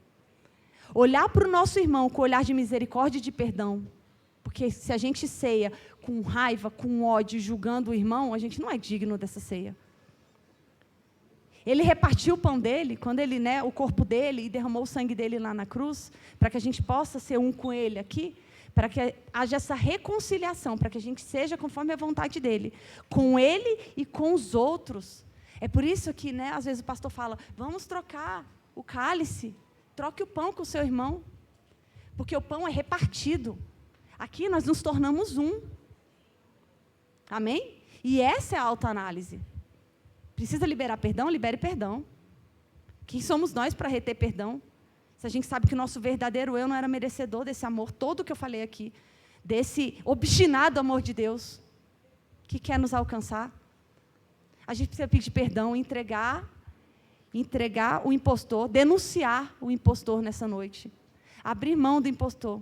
Olhar para o nosso irmão com olhar de misericórdia e de perdão. Porque se a gente ceia com raiva, com ódio, julgando o irmão, a gente não é digno dessa ceia. Ele repartiu o pão dele, quando ele, o corpo dele, e derramou o sangue dele lá na cruz, para que a gente possa ser um com ele aqui, para que haja essa reconciliação, para que a gente seja conforme a vontade dele, com ele e com os outros. É por isso que, às vezes o pastor fala, vamos trocar o cálice, troque o pão com o seu irmão, porque o pão é repartido. Aqui nós nos tornamos um. Amém? E essa é a autoanálise. Precisa liberar perdão? Libere perdão. Quem somos nós para reter perdão? Se a gente sabe que o nosso verdadeiro eu não era merecedor desse amor todo que eu falei aqui, desse obstinado amor de Deus, que quer nos alcançar. A gente precisa pedir perdão, entregar o impostor, denunciar o impostor nessa noite. Abrir mão do impostor.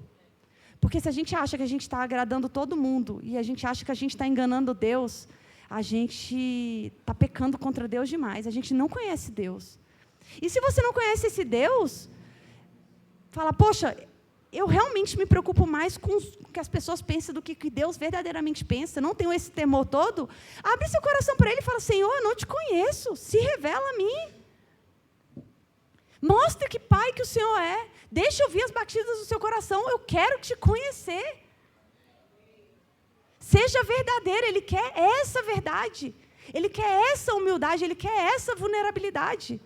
Porque se a gente acha que a gente está agradando todo mundo, e a gente acha que a gente está enganando Deus, a gente está pecando contra Deus demais. A gente não conhece Deus. E se você não conhece esse Deus, fala, poxa, eu realmente me preocupo mais com o que as pessoas pensam do que Deus verdadeiramente pensa, não tenho esse temor todo, abre seu coração para Ele e fala, Senhor, eu não te conheço, se revela a mim. Mostre que Pai que o Senhor é. Deixa eu ouvir as batidas do seu coração, eu quero te conhecer. Seja verdadeiro, Ele quer essa verdade. Ele quer essa humildade, Ele quer essa vulnerabilidade.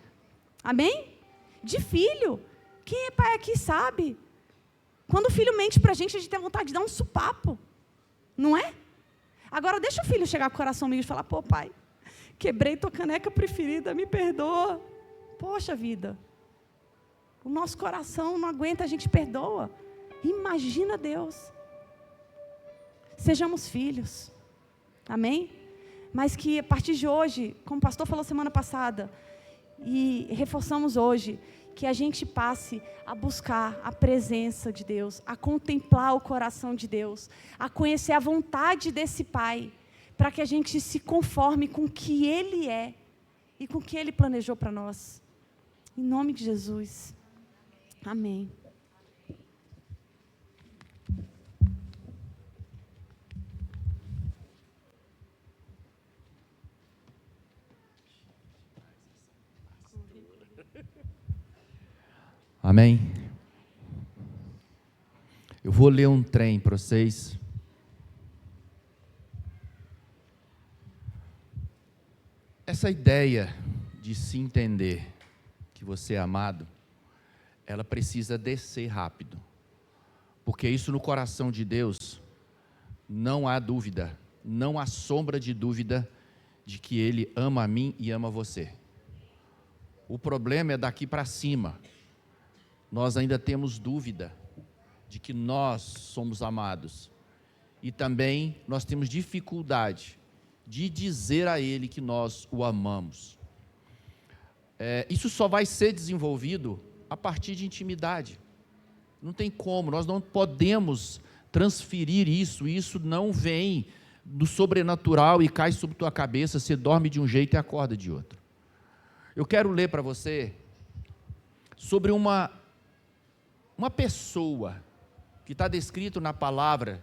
Amém? De filho. Quem é pai aqui sabe. Quando o filho mente para a gente tem vontade de dar um supapo. Não é? Agora deixa o filho chegar com o coração meio e falar, pô pai, quebrei tua caneca preferida, me perdoa. Poxa vida. O nosso coração não aguenta, a gente perdoa. Imagina Deus. Sejamos filhos. Amém? Mas que a partir de hoje, como o pastor falou semana passada, e reforçamos hoje, que a gente passe a buscar a presença de Deus, a contemplar o coração de Deus, a conhecer a vontade desse Pai, para que a gente se conforme com o que Ele é e com o que Ele planejou para nós. Em nome de Jesus. Amém. Amém? Eu vou ler um trem para vocês. Essa ideia de se entender que você é amado, ela precisa descer rápido. Porque isso no coração de Deus, não há dúvida, não há sombra de dúvida de que Ele ama a mim e ama você. O problema é daqui para cima. Nós ainda temos dúvida de que nós somos amados. E também nós temos dificuldade de dizer a Ele que nós o amamos. Isso só vai ser desenvolvido a partir de intimidade. Não tem como, nós não podemos transferir isso não vem do sobrenatural e cai sobre tua cabeça, você dorme de um jeito e acorda de outro. Eu quero ler para você sobre uma pessoa que está descrito na palavra,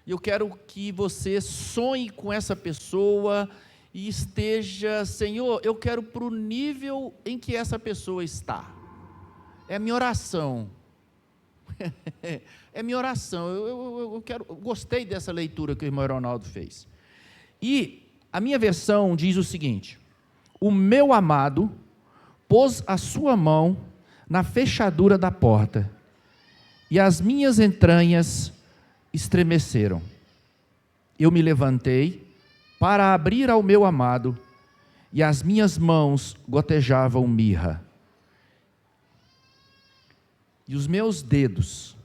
e eu quero que você sonhe com essa pessoa e esteja, Senhor, eu quero para o nível em que essa pessoa está. É a minha oração. É minha oração. Eu gostei dessa leitura que o irmão Ronaldo fez. E a minha versão diz o seguinte: o meu amado pôs a sua mão na fechadura da porta, e as minhas entranhas estremeceram. Eu me levantei para abrir ao meu amado, e as minhas mãos gotejavam mirra. E os meus dedos,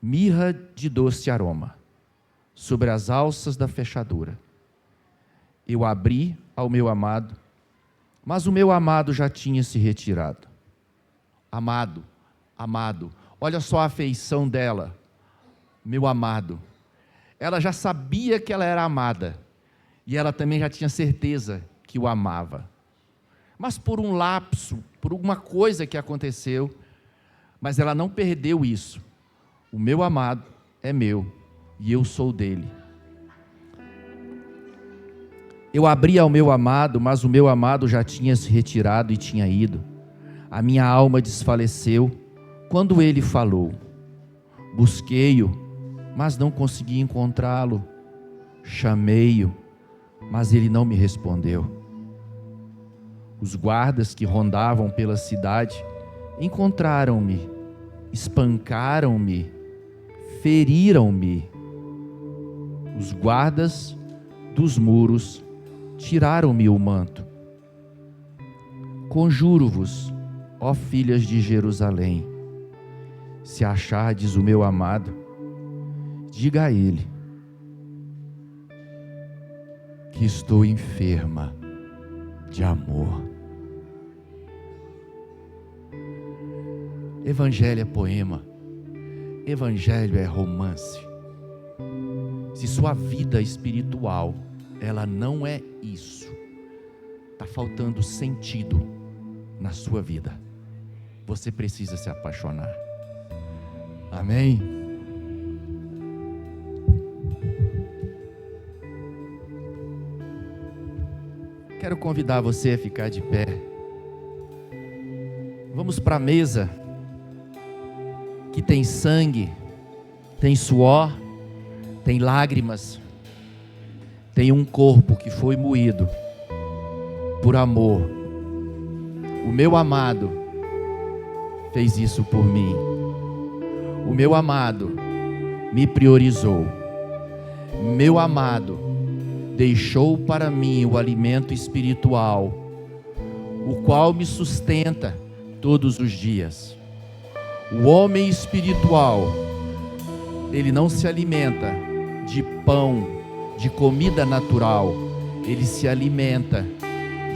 mirra de doce aroma, sobre as alças da fechadura. Eu abri ao meu amado, mas o meu amado já tinha se retirado. Amado, olha só a afeição dela, meu amado. Ela já sabia que ela era amada, E ela também já tinha certeza que o amava. Mas por um lapso, por alguma coisa que aconteceu, mas ela não perdeu isso. O meu amado é meu e eu sou dele. Eu abri ao meu amado, mas o meu amado já tinha se retirado e tinha ido. A minha alma desfaleceu quando ele falou. Busquei-o, mas não consegui encontrá-lo. Chamei-o, mas ele não me respondeu. Os guardas que rondavam pela cidade encontraram-me, espancaram-me, feriram-me. Os guardas dos muros tiraram-me o manto. Conjuro-vos, ó filhas de Jerusalém, se achardes o meu amado, diga a ele que estou enferma de amor. Evangelho é poema, evangelho é romance. Se sua vida espiritual, ela não é isso, está faltando sentido na sua vida, você precisa se apaixonar. Amém? Quero convidar você a ficar de pé. Vamos para a mesa que tem sangue, tem suor, tem lágrimas, tem um corpo que foi moído por amor. O meu amado fez isso por mim. O meu amado me priorizou. Meu amado deixou para mim o alimento espiritual, o qual me sustenta todos os dias. O homem espiritual, ele não se alimenta de pão, de comida natural, ele se alimenta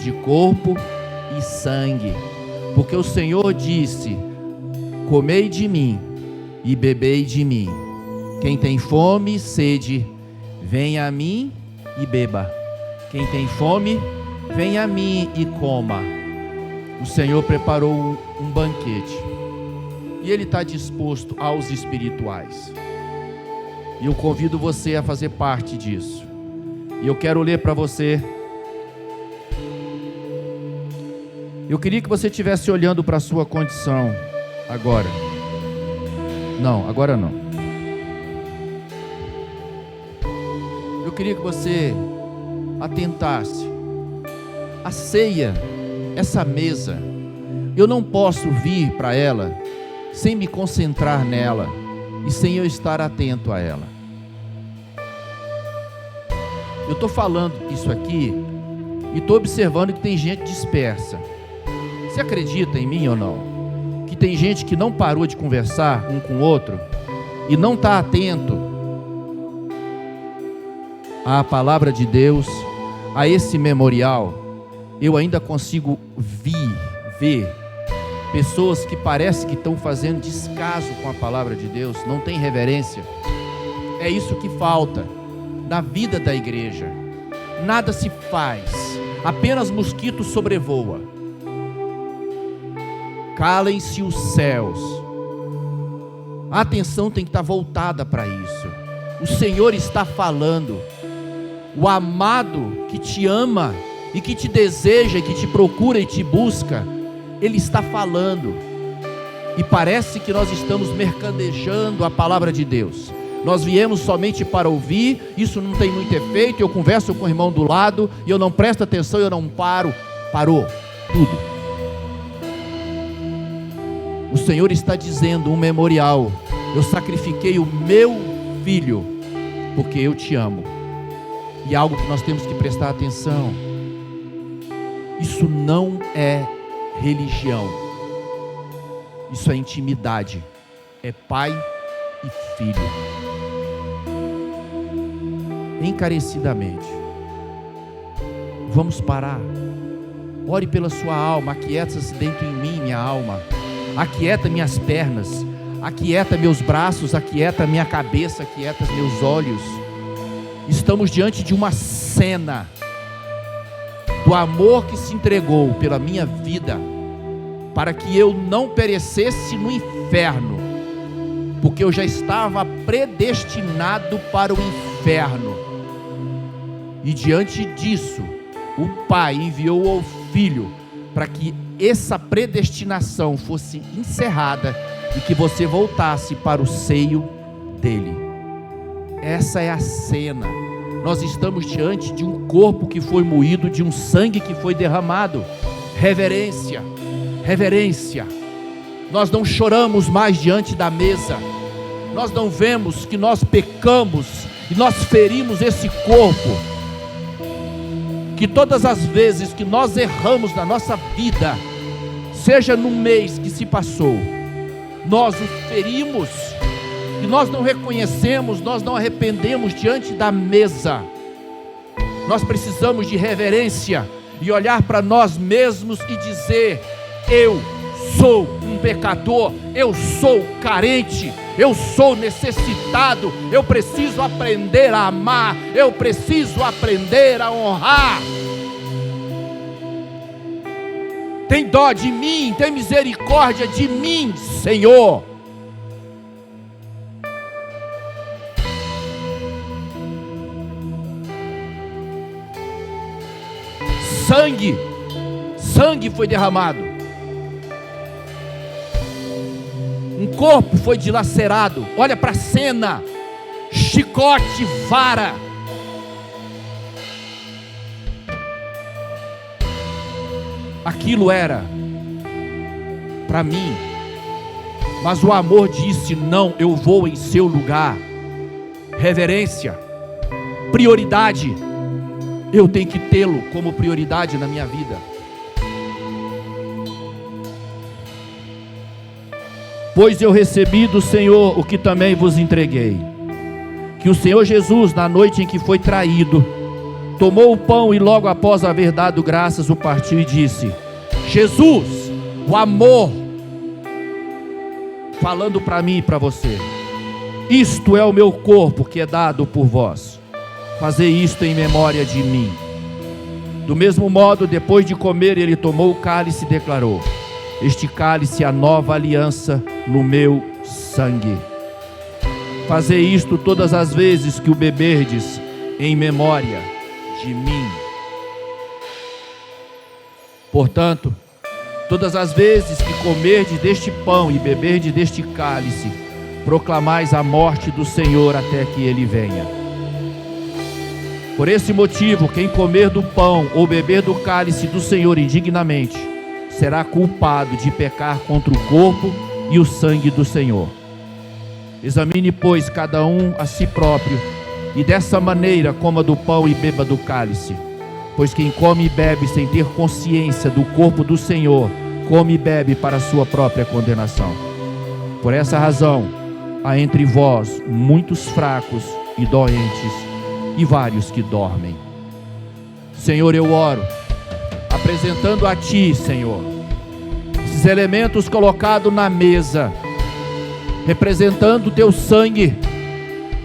de corpo e sangue, porque o Senhor disse: comei de mim e bebei de mim. Quem tem fome e sede, venha a mim e beba. Quem tem fome, venha a mim e coma. O Senhor preparou um banquete e Ele está disposto aos espirituais. E eu convido você a fazer parte disso. E eu quero ler para você. Eu queria que você estivesse olhando para a sua condição agora. Não, agora não. Eu queria que você atentasse. A ceia, essa mesa, eu não posso vir para ela sem me concentrar nela e sem eu estar atento a ela. Eu estou falando isso aqui e estou observando que tem gente dispersa. Você acredita em mim ou não? Que tem gente que não parou de conversar um com o outro e não está atento à palavra de Deus, a esse memorial. Eu ainda consigo ver pessoas que parece que estão fazendo descaso com a palavra de Deus, não tem reverência. É isso que falta na vida da igreja. Nada se faz, apenas mosquito sobrevoa. Calem-se os céus. A atenção tem que estar voltada para isso. O Senhor está falando. O amado que te ama e que te deseja, e que te procura e te busca, Ele está falando. E parece que nós estamos mercadejando a palavra de Deus. Nós viemos somente para ouvir, isso não tem muito efeito. Eu converso com o irmão do lado e eu não presto atenção, eu não paro. Parou tudo. O Senhor está dizendo, um memorial: eu sacrifiquei o meu filho porque eu te amo. E algo que nós temos que prestar atenção: isso não é religião, isso é intimidade, é pai e filho. Encarecidamente, vamos parar. Ore pela sua alma. Aquieta-se dentro em mim, minha alma. Aquieta minhas pernas, aquieta meus braços, aquieta minha cabeça, aquieta meus olhos. Estamos diante de uma cena do amor que se entregou pela minha vida, para que eu não perecesse no inferno, porque eu já estava predestinado para o inferno. E diante disso, o Pai enviou o Filho para que essa predestinação fosse encerrada e que você voltasse para o seio dele. Essa é a cena. Nós estamos diante de um corpo que foi moído, de um sangue que foi derramado. Reverência, reverência. Nós não choramos mais diante da mesa. Nós não vemos que nós pecamos e nós ferimos esse corpo. Que todas as vezes que nós erramos na nossa vida, seja no mês que se passou, nós o ferimos, e nós não reconhecemos, nós não arrependemos diante da mesa. Nós precisamos de reverência e olhar para nós mesmos e dizer: eu sou um pecador, eu sou carente, eu sou necessitado, eu preciso aprender a amar, eu preciso aprender a honrar. Tem dó de mim, tem misericórdia de mim, Senhor. Sangue foi derramado. Um corpo foi dilacerado. Olha para a cena: chicote, vara. Aquilo era para mim, mas o amor disse: não, eu vou em seu lugar. Reverência, prioridade. Eu tenho que tê-lo como prioridade na minha vida. Pois eu recebi do Senhor o que também vos entreguei, que o Senhor Jesus, na noite em que foi traído, tomou o pão e logo após haver dado graças, o partiu e disse: Jesus, o amor, falando para mim e para você: isto é o meu corpo que é dado por vós. Fazei isto em memória de mim. Do mesmo modo, depois de comer, ele tomou o cálice e declarou: este cálice é a nova aliança no meu sangue. Fazei isto todas as vezes que o beberdes, em memória de mim. Portanto, todas as vezes que comerdes deste pão e beberdes deste cálice, proclamais a morte do Senhor até que ele venha. Por esse motivo, quem comer do pão ou beber do cálice do Senhor indignamente, será culpado de pecar contra o corpo e o sangue do Senhor. Examine, pois, cada um a si próprio, e dessa maneira coma do pão e beba do cálice. Pois quem come e bebe sem ter consciência do corpo do Senhor, come e bebe para a sua própria condenação. Por essa razão, há entre vós muitos fracos e doentes, e vários que dormem. Senhor, eu oro, apresentando a Ti, Senhor, esses elementos colocados na mesa, representando o Teu sangue,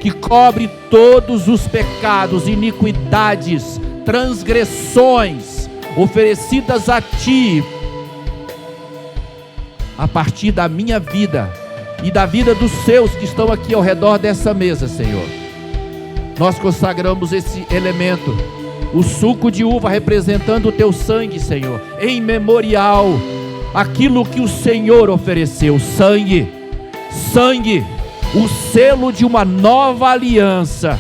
que cobre todos os pecados, iniquidades, transgressões, oferecidas a Ti, a partir da minha vida, e da vida dos seus que estão aqui ao redor dessa mesa, Senhor. Nós consagramos esse elemento, o suco de uva representando o Teu sangue, Senhor, em memorial, aquilo que o Senhor ofereceu, sangue, o selo de uma nova aliança,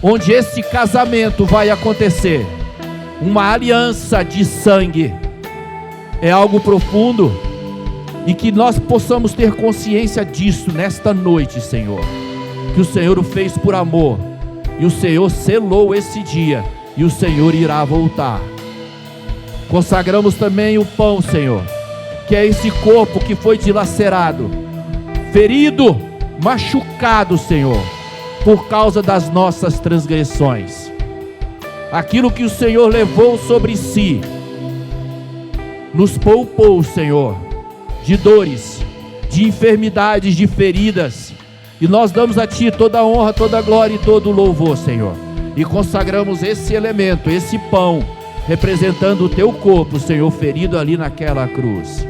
onde esse casamento vai acontecer, uma aliança de sangue. É algo profundo, e que nós possamos ter consciência disso nesta noite, Senhor, que o Senhor o fez por amor, e o Senhor selou esse dia, e o Senhor irá voltar. Consagramos também o pão, Senhor, que é esse corpo que foi dilacerado, ferido, machucado, Senhor, por causa das nossas transgressões. Aquilo que o Senhor levou sobre si, nos poupou, Senhor, de dores, de enfermidades, de feridas, E nós damos a Ti toda a honra, toda a glória e todo o louvor, Senhor. E consagramos esse elemento, esse pão, representando o Teu corpo, Senhor, ferido ali naquela cruz.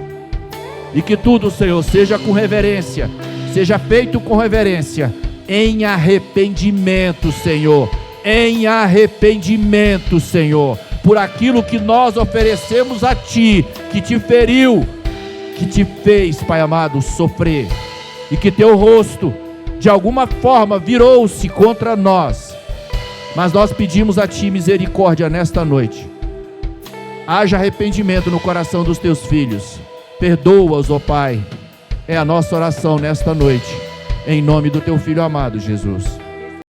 E que tudo, Senhor, seja com reverência, seja feito com reverência, em arrependimento, Senhor. Em arrependimento, Senhor, por aquilo que nós oferecemos a Ti, que Te feriu, que Te fez, Pai amado, sofrer, e que Teu rosto, de alguma forma, virou-se contra nós. Mas nós pedimos a Ti misericórdia nesta noite. Haja arrependimento no coração dos Teus filhos. Perdoa-os, ó Pai. É a nossa oração nesta noite, em nome do Teu Filho amado, Jesus.